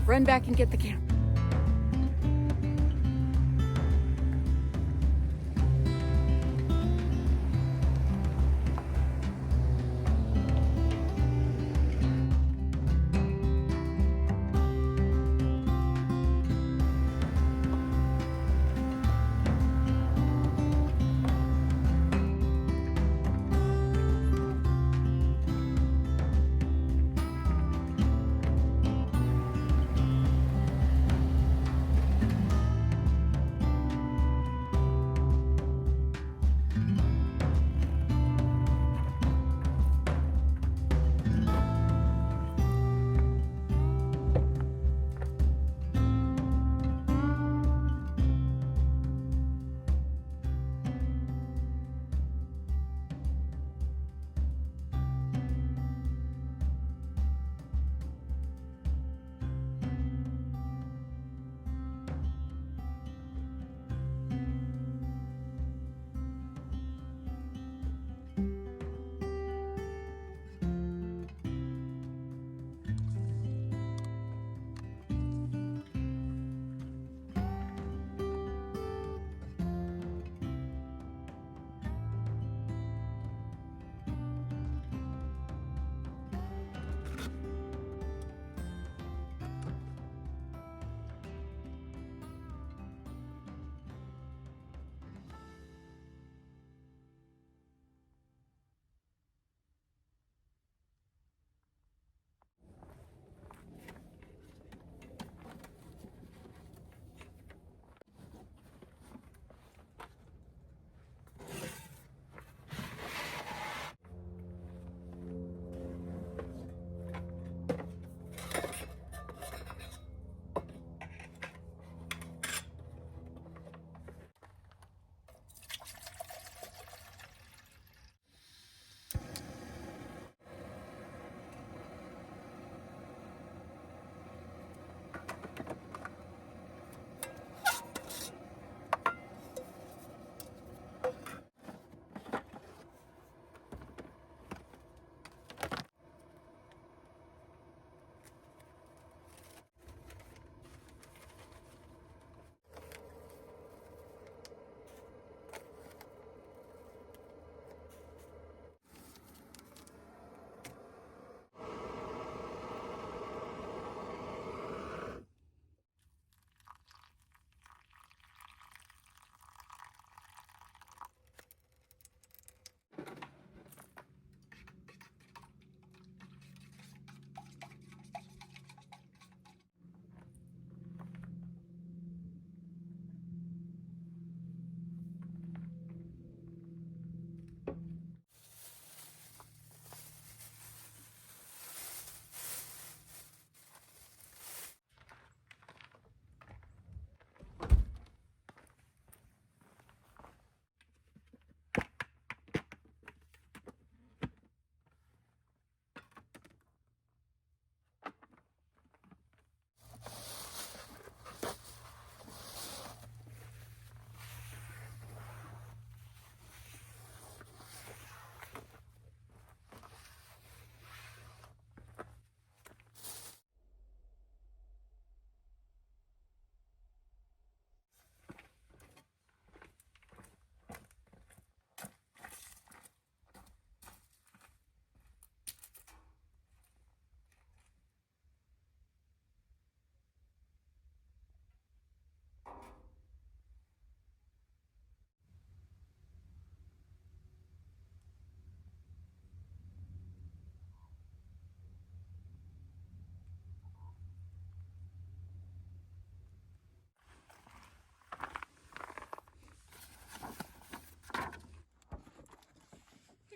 run back and get the camera.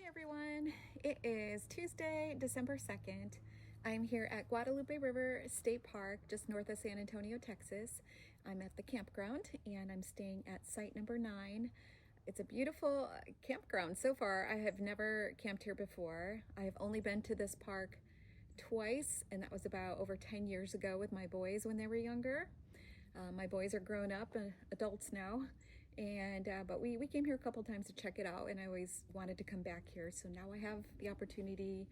Everyone, it is Tuesday, December 2nd. I'm here at Guadalupe State Park, just north of San Antonio, Texas. I'm at the campground and I'm staying at site number 9. It's a beautiful campground so far. I have never camped here before. I have only been to this park twice, and that was about over 10 years ago with my boys when they were younger. My boys are grown up, adults now, and but we came here a couple times to check it out, and I always wanted to come back here. So now I have the opportunity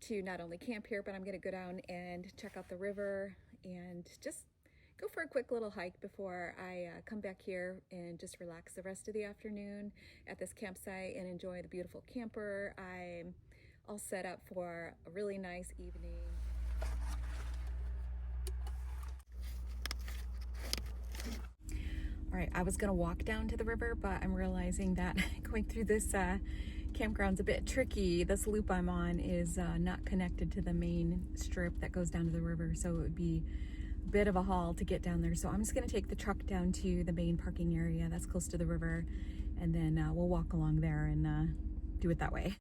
to not only camp here, but I'm going to go down and check out the river and just go for a quick little hike before I come back here and just relax the rest of the afternoon at this campsite and enjoy the beautiful camper. I'm all set up for a really nice evening. All right, I was gonna walk down to the river, but I'm realizing that going through this campground's a bit tricky. This loop I'm on is not connected to the main strip that goes down to the river, so it would be a bit of a haul to get down there. So I'm just gonna take the truck down to the main parking area that's close to the river, and then we'll walk along there and do it that way.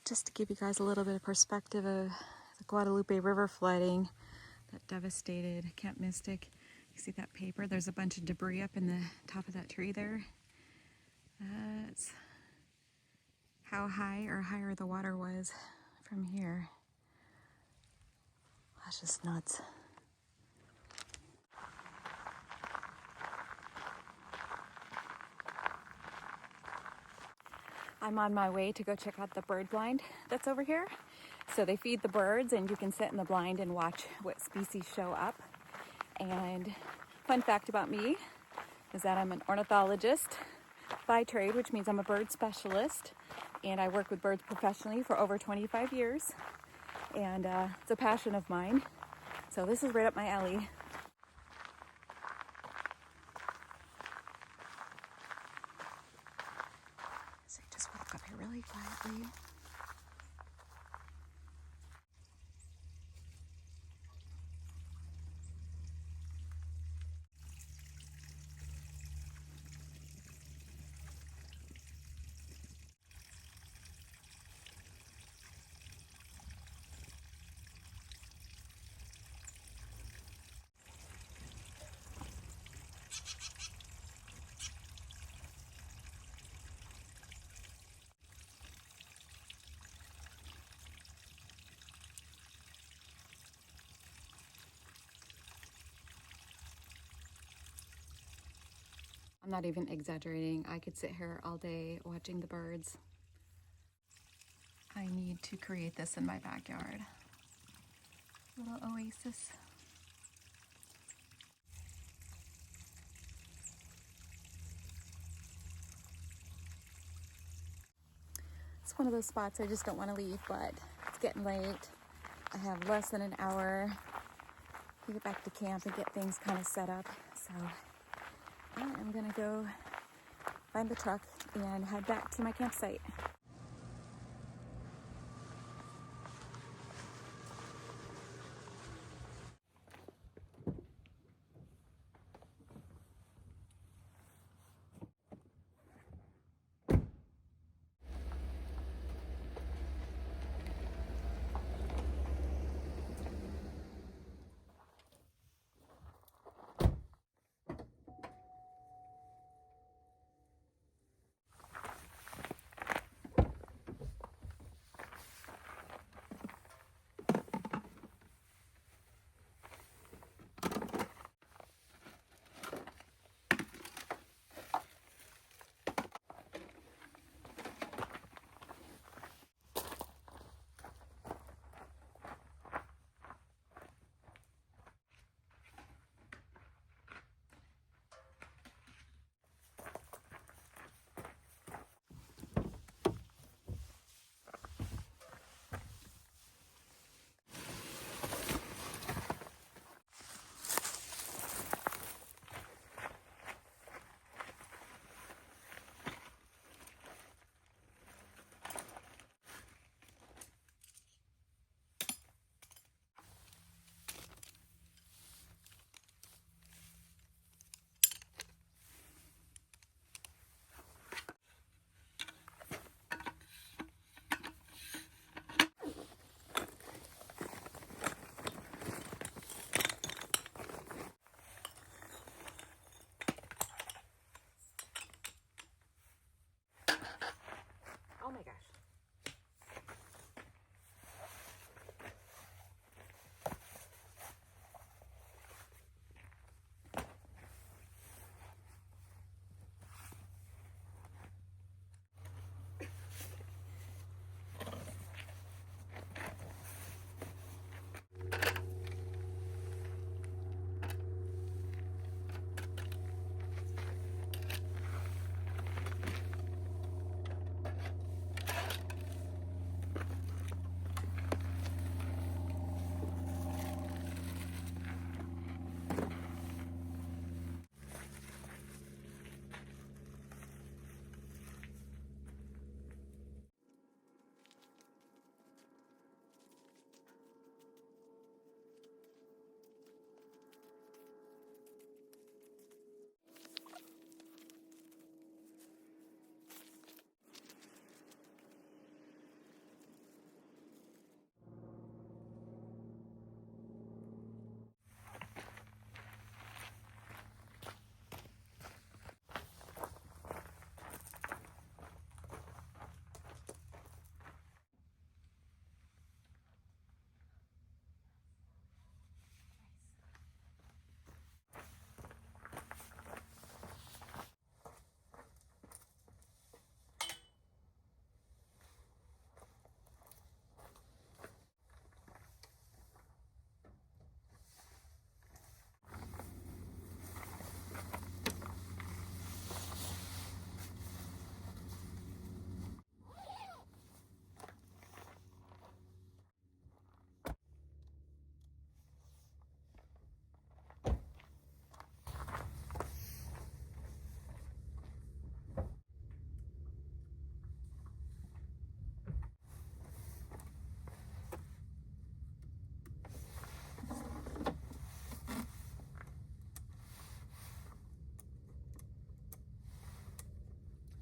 Just to give you guys a little bit of perspective of the Guadalupe River flooding that devastated Camp Mystic. You see that paper? There's a bunch of debris up in the top of that tree there. That's how high or higher the water was from here. That's just nuts. I'm on my way to go check out the bird blind that's over here. So they feed the birds and you can sit in the blind and watch what species show up. And fun fact about me is that I'm an ornithologist by trade, which means I'm a bird specialist. And I work with birds professionally for over 25 years. And it's a passion of mine. So this is right up my alley. So just walk up here really quietly. I'm not even exaggerating. I could sit here all day watching the birds. to create this in my backyard. Little oasis. It's one of those spots I just don't want to leave, but it's getting late. I have less than an hour to get back to camp and get things kind of set up. So I am gonna go find the truck and head back to my campsite. Oh my gosh.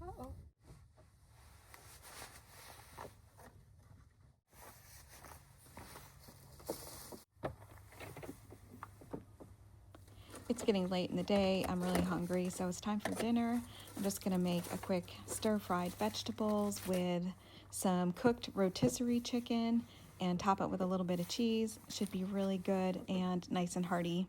Uh-oh. It's getting late in the day. I'm really hungry, so it's time for dinner. I'm just gonna make a quick stir-fried vegetables with some cooked rotisserie chicken and top it with a little bit of cheese. Should be really good and nice and hearty.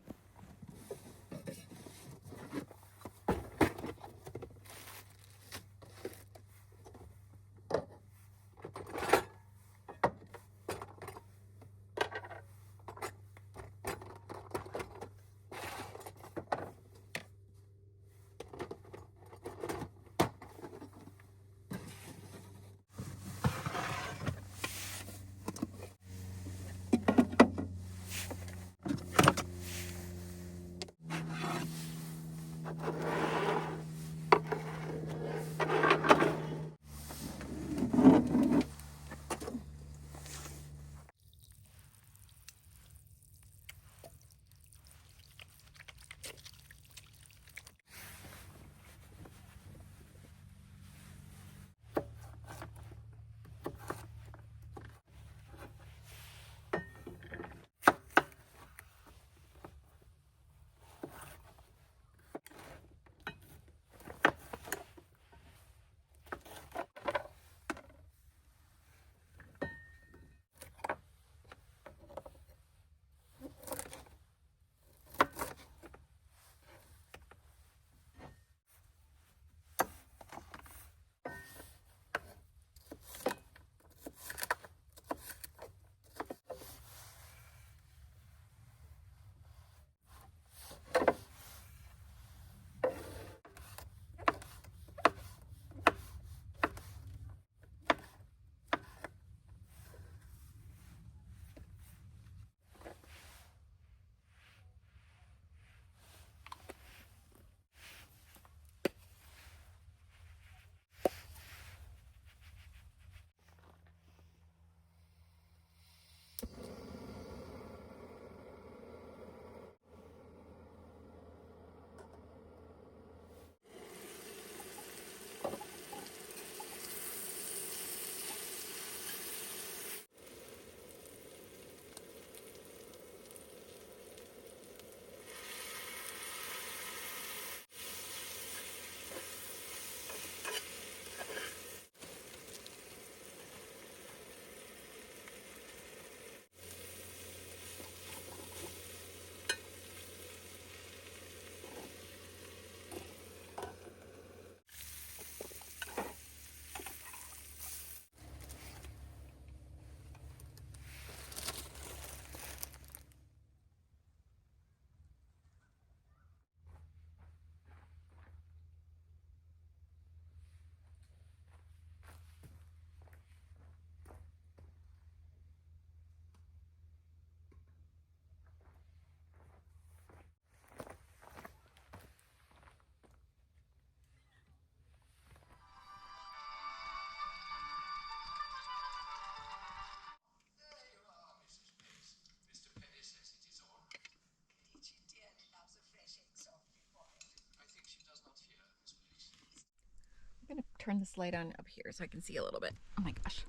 turn this light on up here so I can see a little bit. Oh my gosh.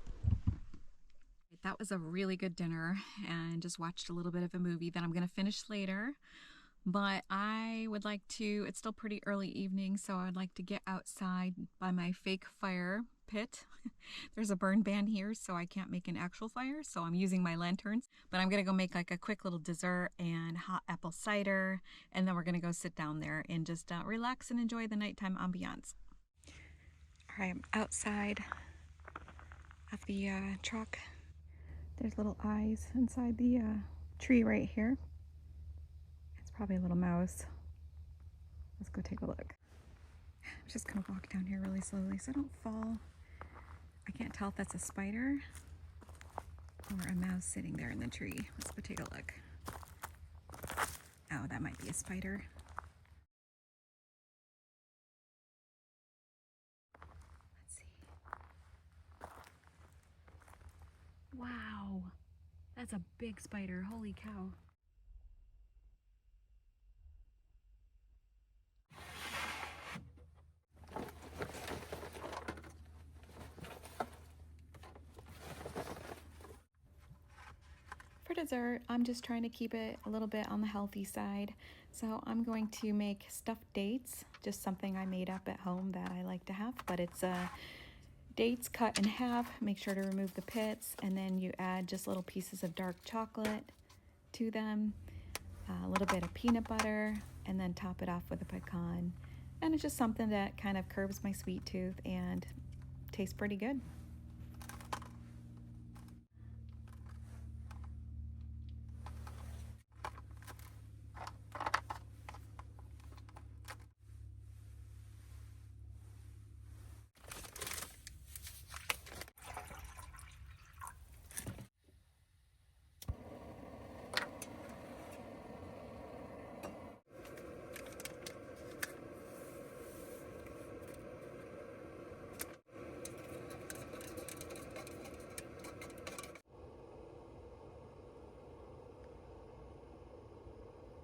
That was a really good dinner and just watched a little bit of a movie that I'm going to finish later. But I would like to, it's still pretty early evening, so I'd like to get outside by my fake fire pit. There's a burn ban here, so I can't make an actual fire, so I'm using my lanterns. But I'm gonna go make like a quick little dessert and hot apple cider, and then we're gonna go sit down there and just relax and enjoy the nighttime ambiance. All right, I'm outside of the truck. There's little eyes inside the tree right here. Probably a little mouse. Let's go take a look. I'm just gonna walk down here really slowly so I don't fall. I can't tell if that's a spider or a mouse sitting there in the tree. Let's go take a look. Oh, that might be a spider. Let's see. Wow, that's a big spider. Holy cow. For dessert, I'm just trying to keep it a little bit on the healthy side. So I'm going to make stuffed dates, just something I made up at home that I like to have, but it's dates cut in half. Make sure to remove the pits, and then you add just little pieces of dark chocolate to them, a little bit of peanut butter, and then top it off with a pecan. And it's just something that kind of curbs my sweet tooth and tastes pretty good.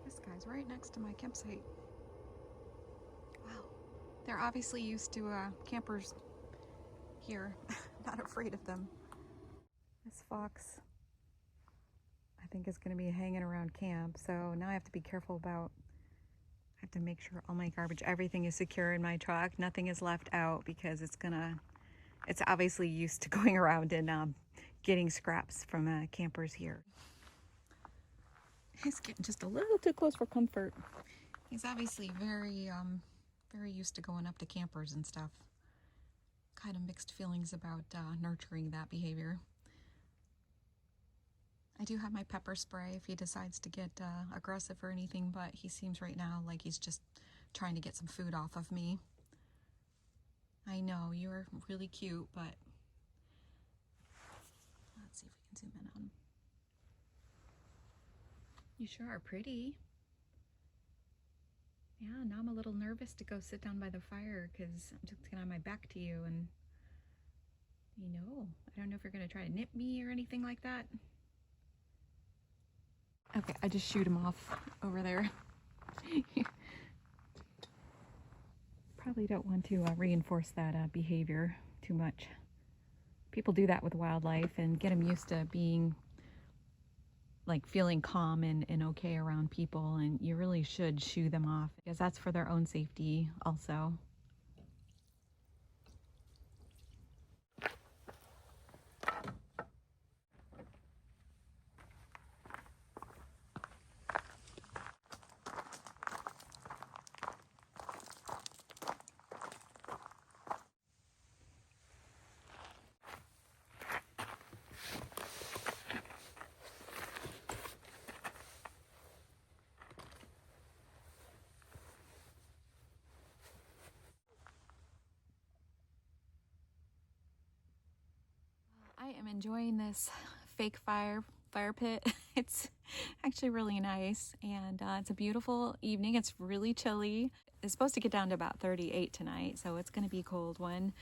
This guy's right next to my campsite. Wow. They're obviously used to campers here. Not afraid of them. This fox, I think, is going to be hanging around camp. So now I have to be careful about, I have to make sure all my garbage, everything is secure in my truck. Nothing is left out because it's obviously used to going around and getting scraps from campers here. He's getting just a little too close for comfort. He's obviously very used to going up to campers and stuff. Kind of mixed feelings about nurturing that behavior. I do have my pepper spray if he decides to get aggressive or anything, but he seems right now like he's just trying to get some food off of me. I know, you're really cute, but let's see if we can zoom in on him. You sure are pretty. Yeah, now I'm a little nervous to go sit down by the fire because I'm just gonna have my back to you, and I don't know if you're gonna try to nip me or anything like that. Okay, I just shoot him off over there. Probably don't want to reinforce that behavior too much. People do that with wildlife and get them used to being like feeling calm and okay around people, and you really should shoo them off because that's for their own safety also. I am enjoying this fake fire pit. It's actually really nice, and it's a beautiful evening. It's really chilly. It's supposed to get down to about 38 tonight, so it's going to be a cold one.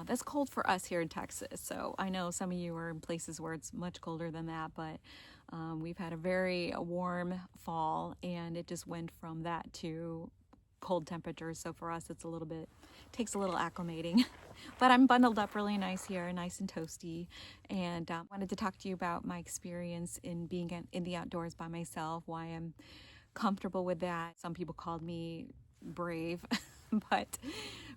That's cold for us here in Texas, so I know some of you are in places where it's much colder than that, but we've had a very warm fall, and it just went from that to cold temperatures, so for us it's a little bit takes a little acclimating. But I'm bundled up really nice here, nice and toasty, and wanted to talk to you about my experience in being in the outdoors by myself, why I'm comfortable with that. Some people called me brave, but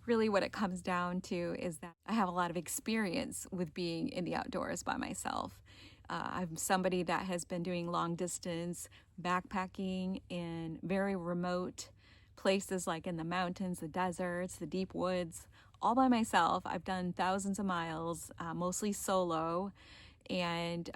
really what it comes down to is that I have a lot of experience with being in the outdoors by myself. I'm somebody that has been doing long distance backpacking in very remote places, like in the mountains, the deserts, the deep woods, all by myself. I've done thousands of miles, mostly solo, and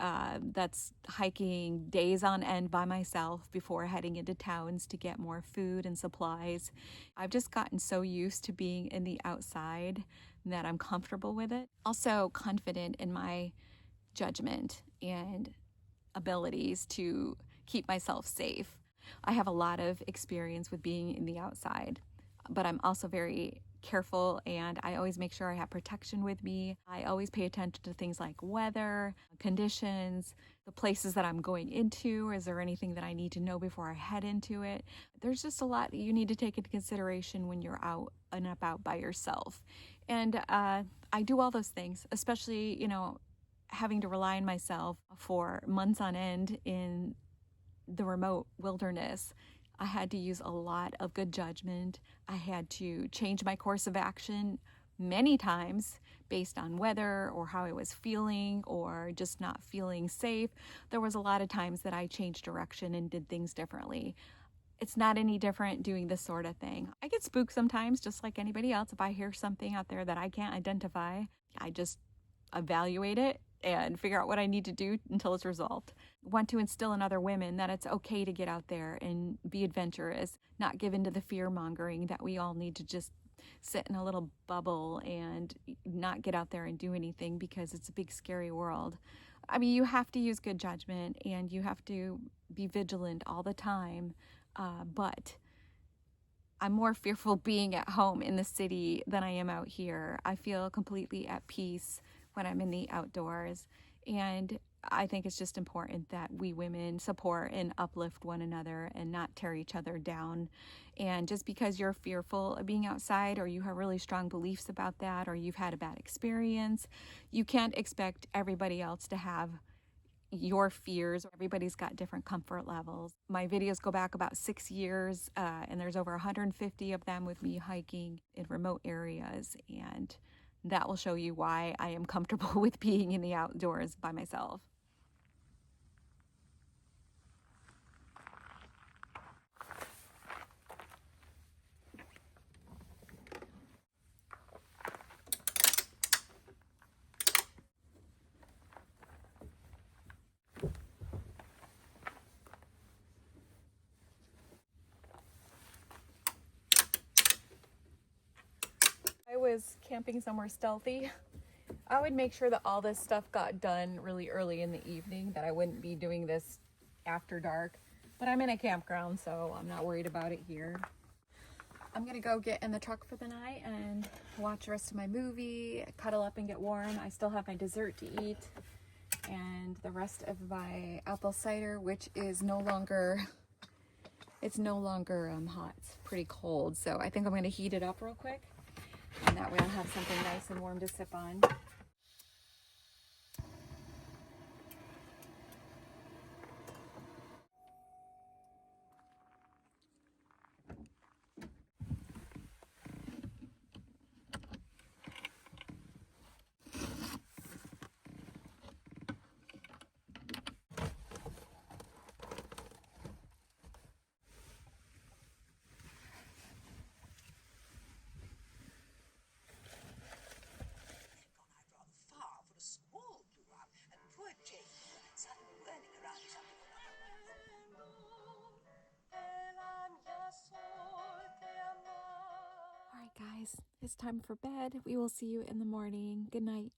that's hiking days on end by myself before heading into towns to get more food and supplies. I've just gotten so used to being in the outside that I'm comfortable with it. Also confident in my judgment and abilities to keep myself safe. I have a lot of experience with being in the outside, but I'm also very careful, and I always make sure I have protection with me. I always pay attention to things like weather, conditions, the places that I'm going into. Is there anything that I need to know before I head into it? There's just a lot that you need to take into consideration when you're out and about by yourself. And I do all those things, especially, having to rely on myself for months on end in the remote wilderness. I had to use a lot of good judgment. I had to change my course of action many times based on weather or how I was feeling or just not feeling safe. There was a lot of times that I changed direction and did things differently. It's not any different doing this sort of thing. I get spooked sometimes, just like anybody else. If I hear something out there that I can't identify, I just evaluate it and figure out what I need to do until it's resolved. I want to instill in other women that it's okay to get out there and be adventurous, not give in to the fear mongering that we all need to just sit in a little bubble and not get out there and do anything because it's a big, scary world. I mean, you have to use good judgment and you have to be vigilant all the time, but I'm more fearful being at home in the city than I am out here. I feel completely at peace when I'm in the outdoors. And I think it's just important that we women support and uplift one another and not tear each other down. And just because you're fearful of being outside or you have really strong beliefs about that or you've had a bad experience, you can't expect everybody else to have your fears. Everybody's got different comfort levels. My videos go back about 6 years, and there's over 150 of them with me hiking in remote areas, and that will show you why I am comfortable with being in the outdoors by myself. I was camping somewhere stealthy. I would make sure that all this stuff got done really early in the evening, that I wouldn't be doing this after dark. But I'm in a campground, so I'm not worried about it here. I'm gonna go get in the truck for the night and watch the rest of my movie, cuddle up and get warm. I still have my dessert to eat and the rest of my apple cider, which is no longer hot. It's pretty cold, so I think I'm gonna heat it up real quick, and that way I'll have something nice and warm to sip on. Alright guys, it's time for bed. We will see you in the morning. Good night.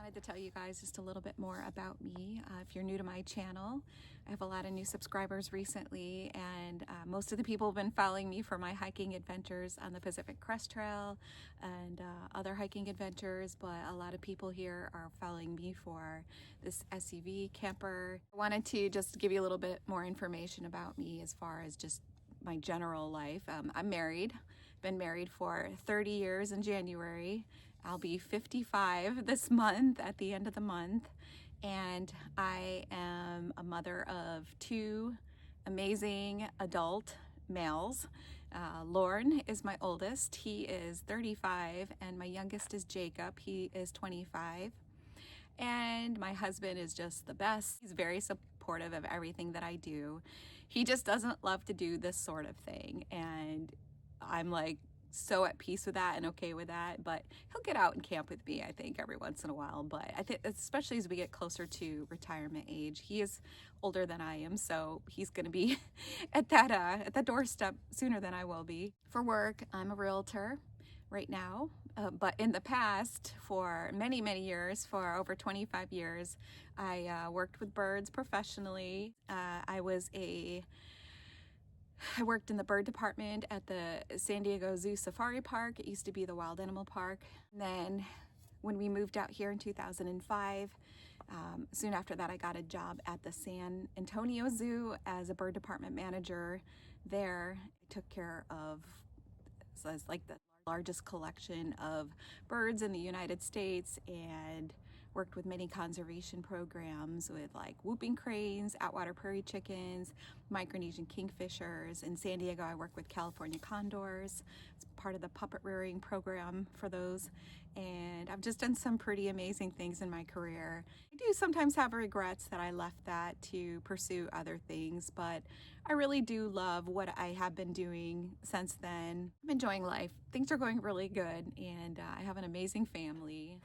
Wanted to tell you guys just a little bit more about me. If you're new to my channel, I have a lot of new subscribers recently, and most of the people have been following me for my hiking adventures on the Pacific Crest Trail and other hiking adventures, but a lot of people here are following me for this SUV camper. I wanted to just give you a little bit more information about me as far as just my general life. I'm married, been married for 30 years in January. I'll be 55 this month at the end of the month, and I am a mother of two amazing adult males. Lauren is my oldest. He is 35, and my youngest is Jacob. He is 25. And my husband is just the best. He's very supportive of everything that I do. He just doesn't love to do this sort of thing, and I'm like so at peace with that and okay with that. But he'll get out and camp with me, I think, every once in a while. But I think especially as we get closer to retirement age, he is older than I am, so he's going to be at the doorstep sooner than I will be. For work, I'm a realtor right now, but in the past, for many years, for over 25 years, I worked with birds professionally. I worked in the bird department at the San Diego Zoo Safari Park. It used to be the Wild Animal Park. And then when we moved out here in 2005, soon after that I got a job at the San Antonio Zoo as a bird department manager there. I took care of, so it's like the largest collection of birds in the United States, and worked with many conservation programs with like whooping cranes, outwater prairie chickens, Micronesian kingfishers. In San Diego, I work with California condors. It's part of the puppet rearing program for those. And I've just done some pretty amazing things in my career. I do sometimes have regrets that I left that to pursue other things, but I really do love what I have been doing since then. I'm enjoying life. Things are going really good, and I have an amazing family.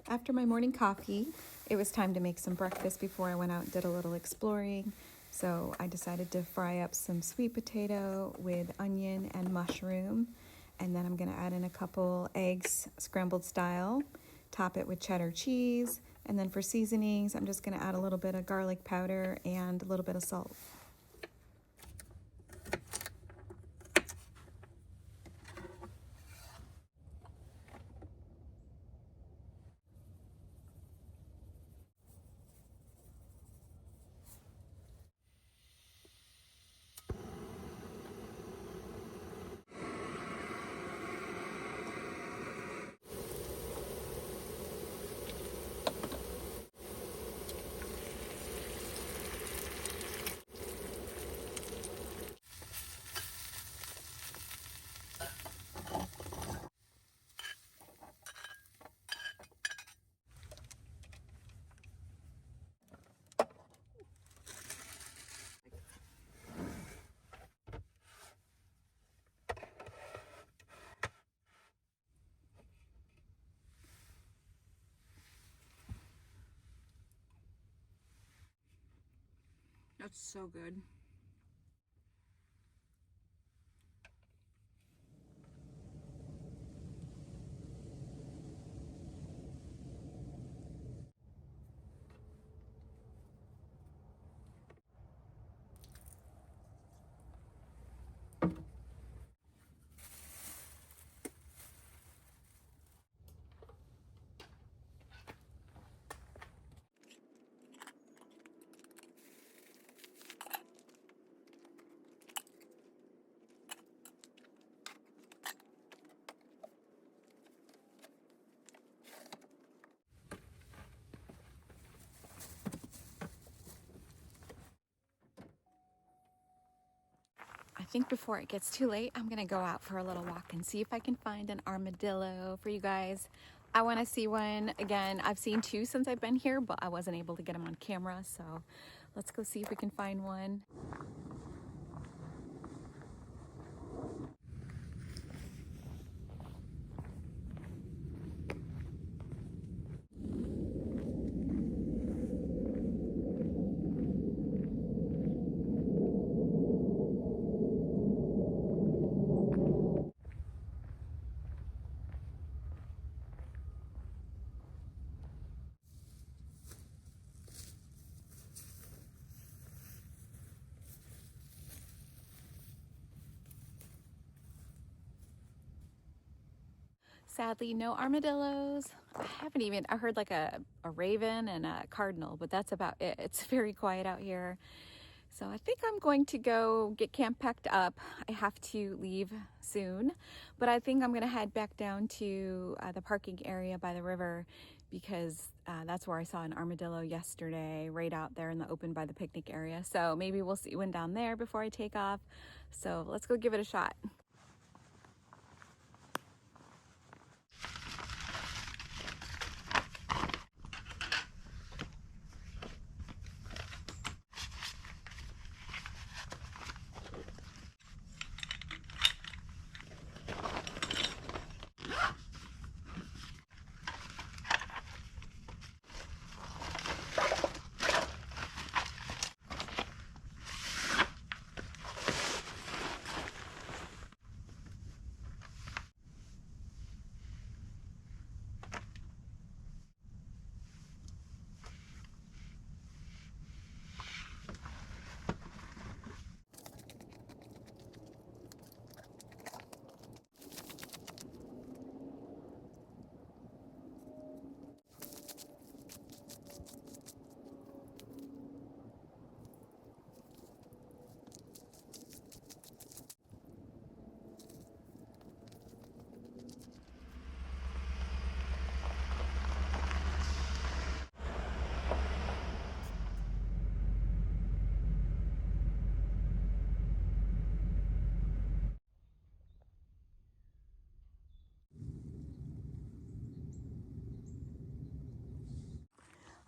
After my morning coffee, it was time to make some breakfast before I went out and did a little exploring. So I decided to fry up some sweet potato with onion and mushroom. And then I'm gonna add in a couple eggs, scrambled style, top it with cheddar cheese. And then for seasonings, I'm just gonna add a little bit of garlic powder and a little bit of salt. That's so good. I think before it gets too late, I'm gonna go out for a little walk and see if I can find an armadillo for you guys. I wanna see one. Again, I've seen two since I've been here, but I wasn't able to get them on camera, so let's go see if we can find one. Sadly, no armadillos. I heard like a raven and a cardinal, but that's about it. It's very quiet out here. So I think I'm going to go get camp packed up. I have to leave soon, but I think I'm gonna head back down to the parking area by the river because that's where I saw an armadillo yesterday, right out there in the open by the picnic area. So maybe we'll see one down there before I take off. So let's go give it a shot.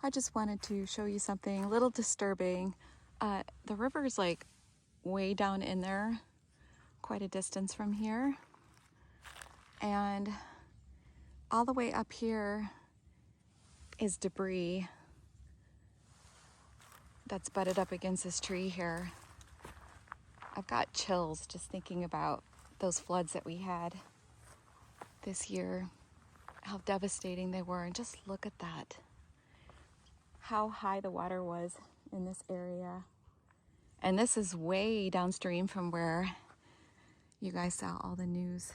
I just wanted to show you something a little disturbing. The river is like way down in there, quite a distance from here. And all the way up here is debris that's butted up against this tree here. I've got chills just thinking about those floods that we had this year, how devastating they were. And just look at that, how high the water was in this area. And this is way downstream from where you guys saw all the news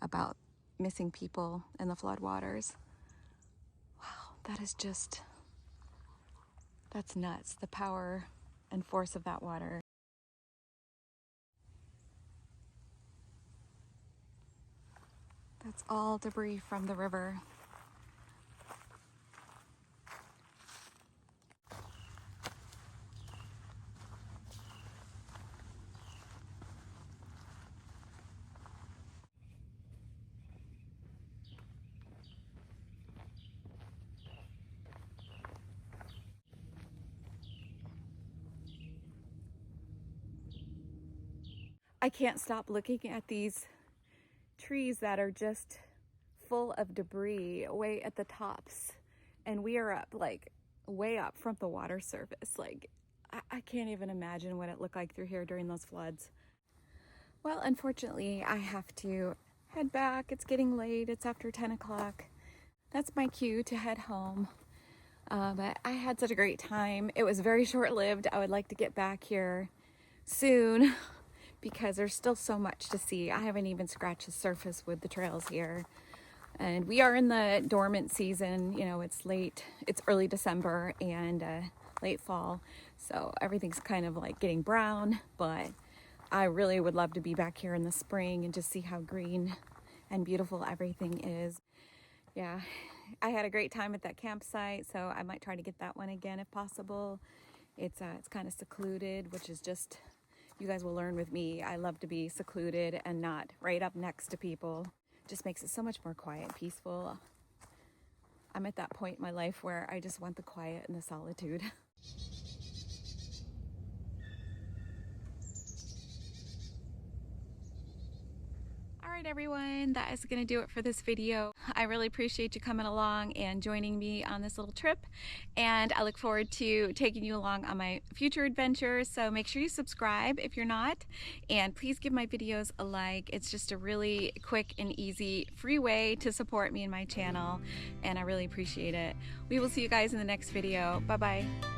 about missing people in the floodwaters. Wow, that is just, that's nuts, the power and force of that water. That's all debris from the river. I can't stop looking at these trees that are just full of debris way at the tops, and we are up like way up from the water surface. Like I can't even imagine what it looked like through here during those floods. Well, unfortunately I have to head back. It's getting late. It's after 10 o'clock. That's my cue to head home. But I had such a great time. It was very short-lived. I would like to get back here soon because there's still so much to see. I haven't even scratched the surface with the trails here. And we are in the dormant season. You know, it's early December and late fall. So everything's kind of like getting brown, but I really would love to be back here in the spring and just see how green and beautiful everything is. Yeah, I had a great time at that campsite, so I might try to get that one again if possible. It's kind of secluded, which is just, you guys will learn with me, I love to be secluded and not right up next to people. It just makes it so much more quiet and peaceful. I'm at that point in my life where I just want the quiet and the solitude. All right, everyone, that is going to do it for this video. I really appreciate you coming along and joining me on this little trip, and I look forward to taking you along on my future adventures. So make sure you subscribe if you're not, and please give my videos a like. It's just a really quick and easy free way to support me and my channel, and I really appreciate it. We will see you guys in the next video. Bye bye.